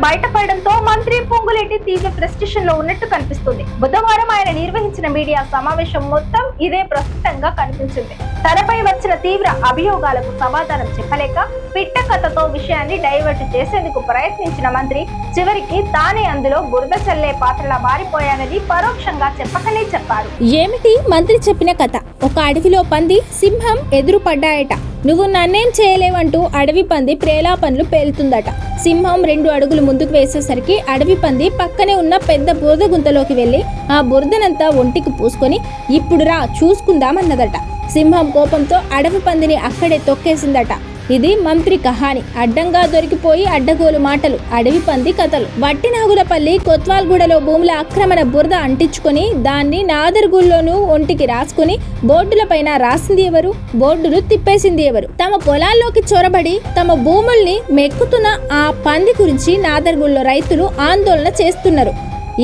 బయటపడడంతో మంత్రి పొంగులేటి తీవ్ర ఫ్రస్ట్రేషన్ లో ఉన్నట్టు కనిపిస్తుంది. బుధవారం ఆయన నిర్వహించిన మీడియా సమావేశం మొత్తం ఇదే ప్రస్తుతంగా కనిపించింది. తనపై వచ్చిన తీవ్ర అభియోగాలకు సమాధానం చెప్పలేక పిట్ట కథతో విషయాన్ని డైవర్ట్ చేసేందుకు ప్రయత్నించిన మంత్రి చివరికి తానే అందులో బురద చల్లే పాత్రలా మారిపోయానని పరోక్షంగా చెప్పకనే చెప్పారు. ఏమిటి మంత్రి చెప్పిన కథ? ఒక అడవిలో పంది సింహం ఎదురు పడ్డాయట. నువ్వు నన్నేం చేయలేవంటూ అడవి పంది ప్రేలాపనలు పేలుతుందట. సింహం 2 అడుగులు ముందుకు వేసేసరికి అడవి పంది పక్కనే ఉన్న పెద్ద బురద గుంతలోకి వెళ్లి ఆ బురదనంతా ఒంటికి పూసుకొని ఇప్పుడు రా చూసుకుందామన్నదట. సింహం కోపంతో అడవి పందిని అక్కడే తొక్కేసిందట. ఇది మంత్రి కహాని. అడ్డంగా దొరికిపోయి అడ్డగోలు మాటలు, అడవి పంది కథలు. వట్టినాగులపల్లి కొత్వాల్గూడలో భూముల ఆక్రమణ బురద అంటించుకొని దాన్ని నాదర్గూల్లోనూ ఒంటికి రాసుకుని బోర్డులపైన రాసింది ఎవరు? బోర్డులు తిప్పేసింది ఎవరు? తమ పొలాల్లోకి చొరబడి తమ భూముల్ని మెక్కుతున్న ఆ పంది గురించి నాదర్గూల్లో రైతులు ఆందోళన చేస్తున్నారు.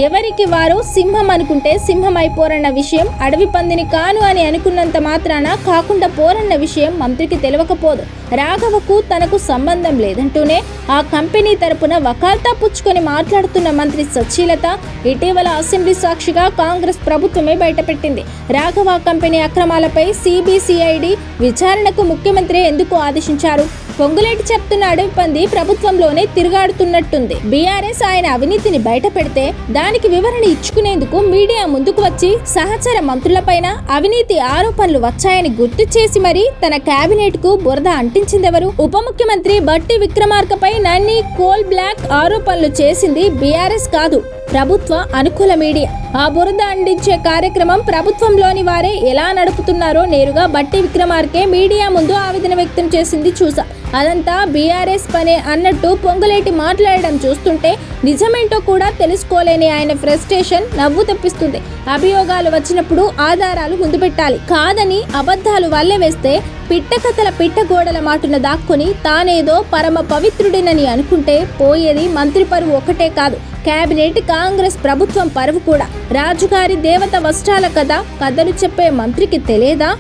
ఎవరికి వారు సింహం అనుకుంటే సింహం అయిపోరన్న విషయం, అడవి పందిని కాను అని అనుకున్నంత మాత్రాన కాకుండా పోరన్న విషయం మంత్రికి తెలియకపోదు. రాఘవకు తనకు సంబంధం లేదంటూనే ఆ కంపెనీ తరపున వకాల్తా పుచ్చుకొని మాట్లాడుతున్న మంత్రి సచ్చీలత ఇటీవల అసెంబ్లీ సాక్షిగా కాంగ్రెస్ ప్రభుత్వమే బయటపెట్టింది. రాఘవ కంపెనీ అక్రమాలపై సిబిసిఐడి విచారణకు ముఖ్యమంత్రి ఎందుకు ఆదేశించారు? పొంగులేటి చెప్తున్న అడవి పంది ప్రభుత్వంలోనే తిరుగాడుతున్నట్టుంది. బీఆర్ఎస్ ఆయన అవినీతిని బయట పెడితే దానికి వివరణ ఇచ్చుకునేందుకు మీడియా ముందుకు వచ్చి సహచర మంత్రులపైన అవినీతి ఆరోపణలు వచ్చాయని గుర్తు చేసి మరీ తన కేబినెట్ కు బురద అంటించిందెవరు? ఉప ముఖ్యమంత్రి బట్టి విక్రమార్కపై నన్ని కోల్ బ్లాక్ ఆరోపణలు చేసింది బీఆర్ఎస్ కాదు, ప్రభుత్వ అనుకూల మీడియా. ఆ బురద అందించే కార్యక్రమం ప్రభుత్వంలోని వారే ఎలా నడుపుతున్నారో నేరుగా బట్టి విక్రమార్కే మీడియా ముందు ఆవేదన వ్యక్తం చేసింది చూసా. అదంతా బీఆర్ఎస్ పనే అన్నట్టు పొంగులేటి మాట్లాడడం చూస్తుంటే నిజమేంటో కూడా తెలుసుకోలేని ఆయన ఫ్రస్ట్రేషన్ నవ్వు తెప్పిస్తుంది. అభియోగాలు వచ్చినప్పుడు ఆధారాలు ముందు పెట్టాలి, కాదని అబద్ధాలు వల్లే వేస్తే పిట్ట కథల పిట్టగోడల మాటున దాక్కుని తానేదో పరమ పవిత్రుడినని అనుకుంటే పోయేది మంత్రి పరువు ఒకటే కాదు, కేబినెట్ కాంగ్రెస్ ప్రభుత్వం పరువు కూడా. రాజుగారి దేవత వస్త్రాల కథ కథలు చెప్పే మంత్రికి తెలియదా?